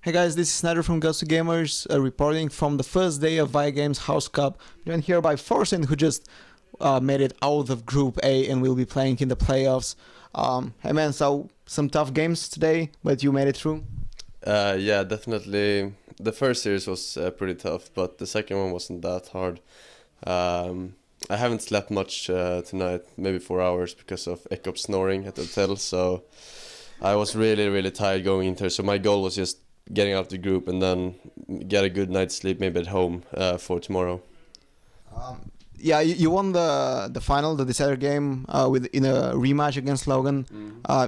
Hey guys, this is Snyder from GosuGamers, reporting from the first day of Viagame's House Cup. Joined here by Forsen, who just made it out of Group A and will be playing in the playoffs. Hey man, so some tough games today, but you made it through? Yeah, definitely. The first series was pretty tough, but the second one wasn't that hard. I haven't slept much tonight, maybe 4 hours, because of Ekop snoring at the hotel, so I was really tired going into it. So my goal was just getting out of the group and then get a good night's sleep, maybe at home for tomorrow. Yeah, you won the final, the decider game in a rematch against Logan.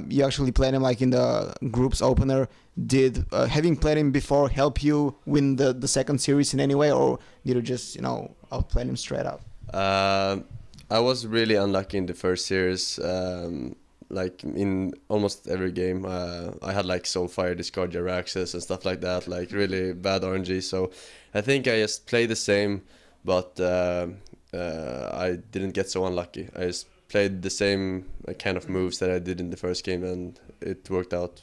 You actually played him like in the group's opener. Did having played him before help you win the second series in any way, or did you just outplay him straight up? I was really unlucky in the first series. Like in almost every game, I had like Soulfire, discard your access and stuff like that, like really bad RNG. So I think I just played the same, but I didn't get so unlucky. I just played the same kind of moves that I did in the first game, and it worked out.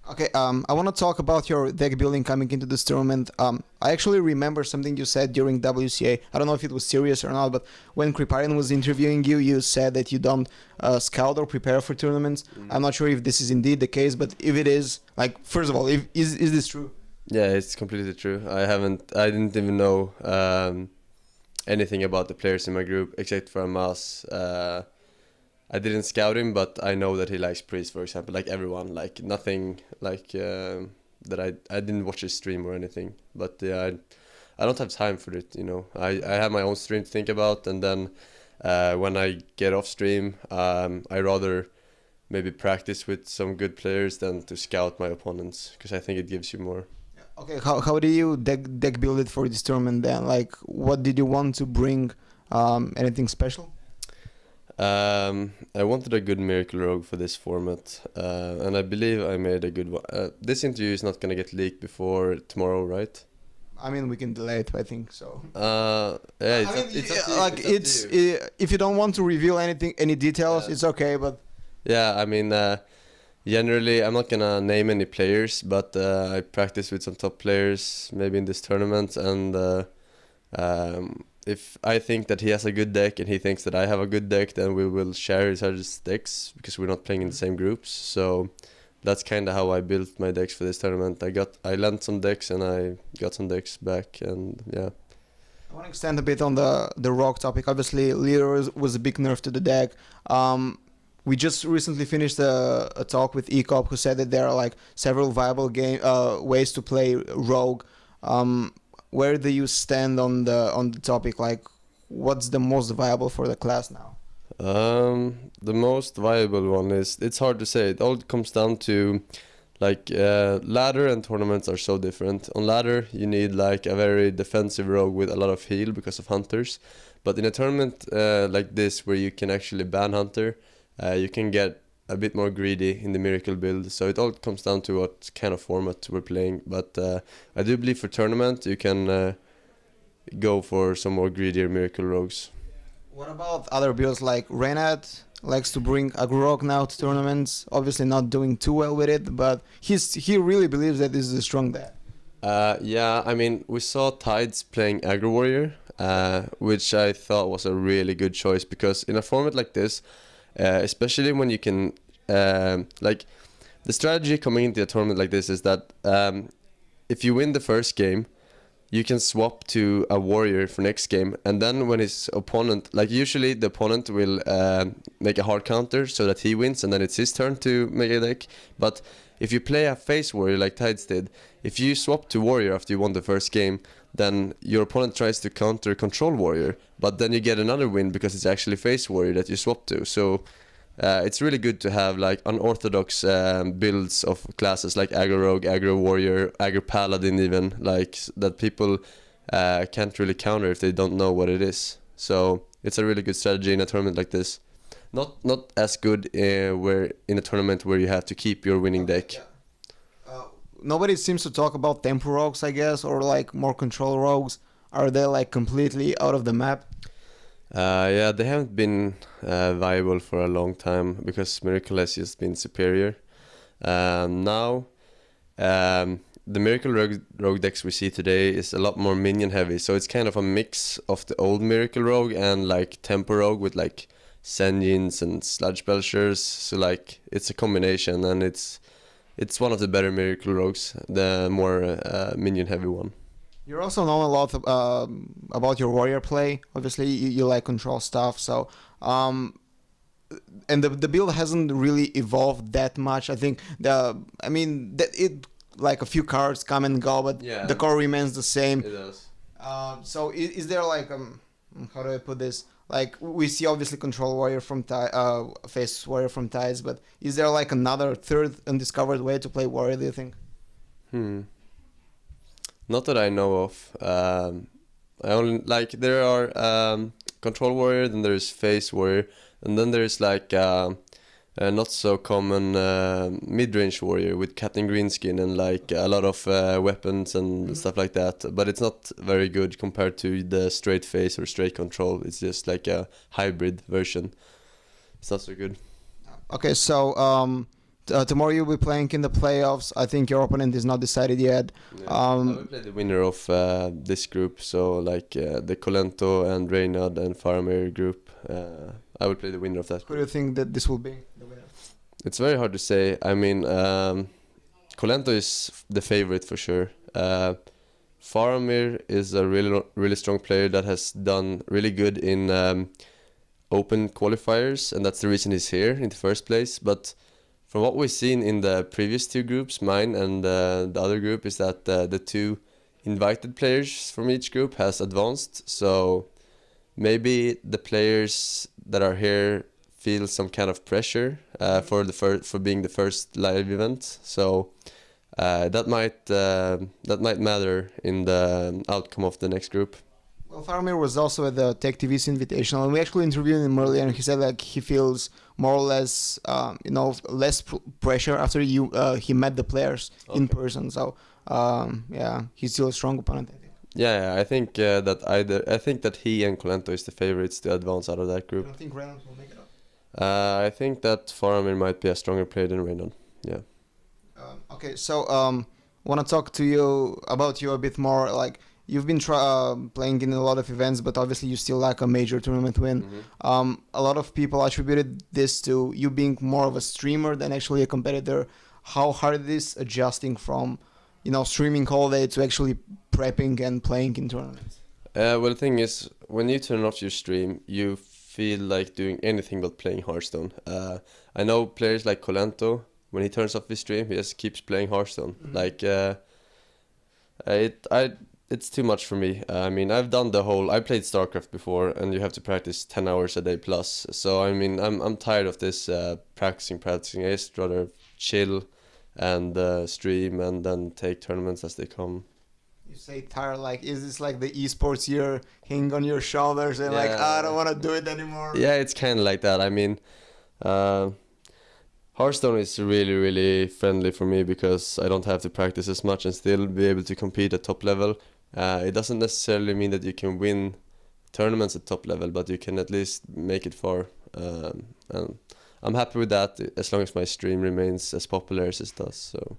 Okay, I want to talk about your deck building coming into this tournament. I actually remember something you said during WCA. I don't know if it was serious or not, but when Kriparian was interviewing you, you said that you don't scout or prepare for tournaments. I'm not sure if this is indeed the case, but if it is, like, first of all, is this true? Yeah, it's completely true. I didn't even know anything about the players in my group except for Mas. I didn't scout him, but I know that he likes Priest, for example, like everyone, like nothing like that I didn't watch his stream or anything. But yeah, I don't have time for it, you know. I have my own stream to think about, and then when I get off stream, I rather maybe practice with some good players than to scout my opponents, because I think it gives you more. Okay, how do you deck build it for this tournament then? Like, what did you want to bring? Anything special? I wanted a good Miracle Rogue for this format, and I believe I made a good one. This interview is not gonna get leaked before tomorrow, right? I mean, we can delay it, I think so. Yeah, if you don't want to reveal any details, it's okay, but... Yeah, I mean, generally, I'm not gonna name any players, but I practice with some top players, maybe in this tournament, and if I think that he has a good deck and he thinks that I have a good deck, then we will share each other's decks, because we're not playing in the same groups. So that's kind of how I built my decks for this tournament. I lent some decks and I got some decks back, and yeah. I want to extend a bit on the rogue topic. Obviously, Leader was a big nerf to the deck. We just recently finished a talk with Ecop, who said that there are like several viable ways to play rogue. Where do you stand on the topic? Like, what's the most viable for the class now? The most viable one is, it's hard to say. It all comes down to like ladder and tournaments are so different. On ladder, you need like a very defensive rogue with a lot of heal because of hunters. But in a tournament like this, where you can actually ban hunter, you can get a bit more greedy in the miracle build. So it all comes down to what kind of format we're playing. But I do believe for tournament you can go for some more greedier miracle rogues. What about other builds? Like Renat likes to bring Aggro Warrior now to tournaments. Obviously not doing too well with it, but he really believes that this is a strong deck. Yeah, I mean, we saw Tides playing Aggro Warrior, which I thought was a really good choice, because in a format like this, especially when you can, like, the strategy coming into a tournament like this is that if you win the first game, you can swap to a warrior for next game, and then when his opponent, like usually the opponent will make a hard counter so that he wins, and then it's his turn to make a deck. But if you play a face warrior like Tides did, if you swap to warrior after you won the first game, then your opponent tries to counter control warrior, but then you get another win because it's actually face warrior that you swap to. So it's really good to have like unorthodox builds of classes like Aggro Rogue, Aggro Warrior, Aggro Paladin, even, like that people can't really counter if they don't know what it is. So it's a really good strategy in a tournament like this. Not as good where in a tournament where you have to keep your winning deck. Nobody seems to talk about tempo rogues, I guess, or like more control rogues. Are they like completely out of the map? Yeah, they haven't been viable for a long time because Miracle has just been superior. Now the Miracle Rogue decks we see today is a lot more minion heavy, so it's kind of a mix of the old Miracle Rogue and like Tempo Rogue with like Senjins and Sludge Belchers. So like it's a combination, and it's one of the better Miracle Rogues, the more minion heavy one. You're also known a lot about your warrior play. Obviously, you like control stuff, so and the build hasn't really evolved that much. I think it like a few cards come and go, but Yeah. the core remains the same. It does. So is there like how do I put this? Like we see obviously control warrior from face warrior from Tides, but is there like another third undiscovered way to play warrior? Do you think? Not that I know of. I only like there are control warrior, then there's face warrior, and then there's like a not so common mid-range warrior with Captain Greenskin and like a lot of weapons and stuff like that. But it's not very good compared to the straight face or straight control. It's just like a hybrid version. It's not so good. Okay, so tomorrow you'll be playing in the playoffs. I think your opponent is not decided yet. Yeah. I will play the winner of this group, so like the Colento and Reynad and Faramir group. I will play the winner of that. Who do you think that this will be? The winner? It's very hard to say. I mean, Colento is the favorite for sure. Faramir is a really strong player that has done really good in open qualifiers, and that's the reason he's here in the first place. But from what we've seen in the previous two groups, mine and the other group, is that the two invited players from each group has advanced. So maybe the players that are here feel some kind of pressure for being the first live event. So that might matter in the outcome of the next group. Well, Faramir was also at the Tech TV's Invitational, and we actually interviewed him earlier, and he said like he feels more or less, less pressure after he met the players in person. So yeah, he's still a strong opponent, I think. Yeah, I think that he and Colento is the favorites to advance out of that group. I don't think Reynolds will make it up. I think that Faramir might be a stronger player than Reynolds. Yeah. Okay, so want to talk to you about you a bit more. Like you've been playing in a lot of events, but obviously you still lack a major tournament win. Mm-hmm. A lot of people attributed this to you being more of a streamer than actually a competitor. How hard it is adjusting from, streaming all day to actually prepping and playing in tournaments? Well, the thing is, when you turn off your stream, you feel like doing anything but playing Hearthstone. I know players like Colento, when he turns off his stream, he just keeps playing Hearthstone. Mm-hmm. Like, it's too much for me. I mean, I played StarCraft before, and you have to practice 10 hours a day plus. So, I mean, I'm tired of this practicing. I just rather chill and stream and then take tournaments as they come. You say tired, like, is this like the esports year hang on your shoulders and like, I don't want to do it anymore? Yeah, it's kind of like that. I mean, Hearthstone is really, really friendly for me because I don't have to practice as much and still be able to compete at top level. It doesn't necessarily mean that you can win tournaments at top level, but you can at least make it far. And I'm happy with that as long as my stream remains as popular as it does. So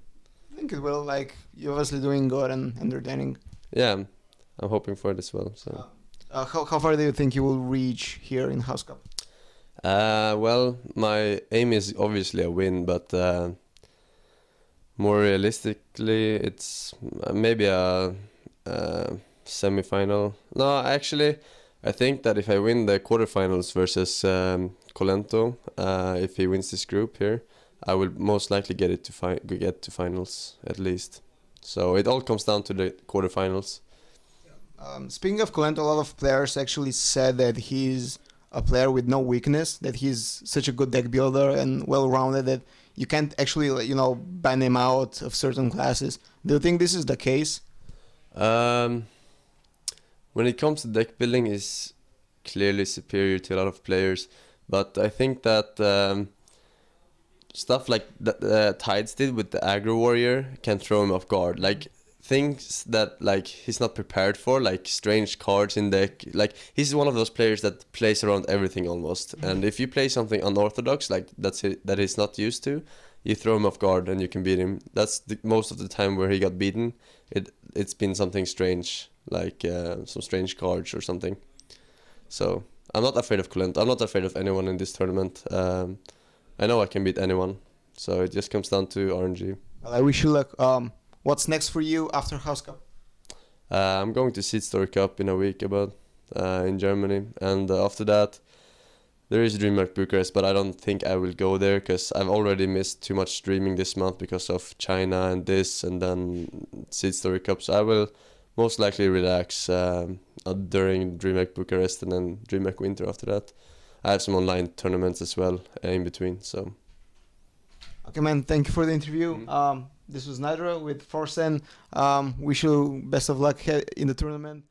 I think it will. Like, you're obviously doing good and entertaining. Yeah, I'm hoping for it as well. So how far do you think you will reach here in House Cup? Well, my aim is obviously a win, but more realistically, it's maybe a semi-final. No, actually, I think that if I win the quarterfinals versus Colento, if he wins this group here, I will most likely get to finals at least. So it all comes down to the quarterfinals. Speaking of Clint, a lot of players actually said that he's a player with no weakness, that he's such a good deck builder and well-rounded that you can't actually, ban him out of certain classes. Do you think this is the case? When it comes to deck building, he's clearly superior to a lot of players, but I think that stuff like that Tides did with the Aggro Warrior can throw him off guard. Like things that like he's not prepared for, like strange cards in deck. Like he's one of those players that plays around everything almost. And if you play something unorthodox, like that he's not used to, you throw him off guard and you can beat him. That's most of the time where he got beaten. It's been something strange, like some strange cards or something. So I'm not afraid of Clint. I'm not afraid of anyone in this tournament. I know I can beat anyone. So it just comes down to RNG. Well, I wish you luck. What's next for you after House Cup? I'm going to Seed Story Cup in a week in Germany, and after that there is DreamHack Bucharest, but I don't think I will go there because I've already missed too much streaming this month because of China and this, and then Seed Story Cup. So I will most likely relax during DreamHack Bucharest and then DreamHack Winter after that. I have some online tournaments as well in between. So okay, man, thank you for the interview. This was Nidra with Forsen. Wish you best of luck in the tournament.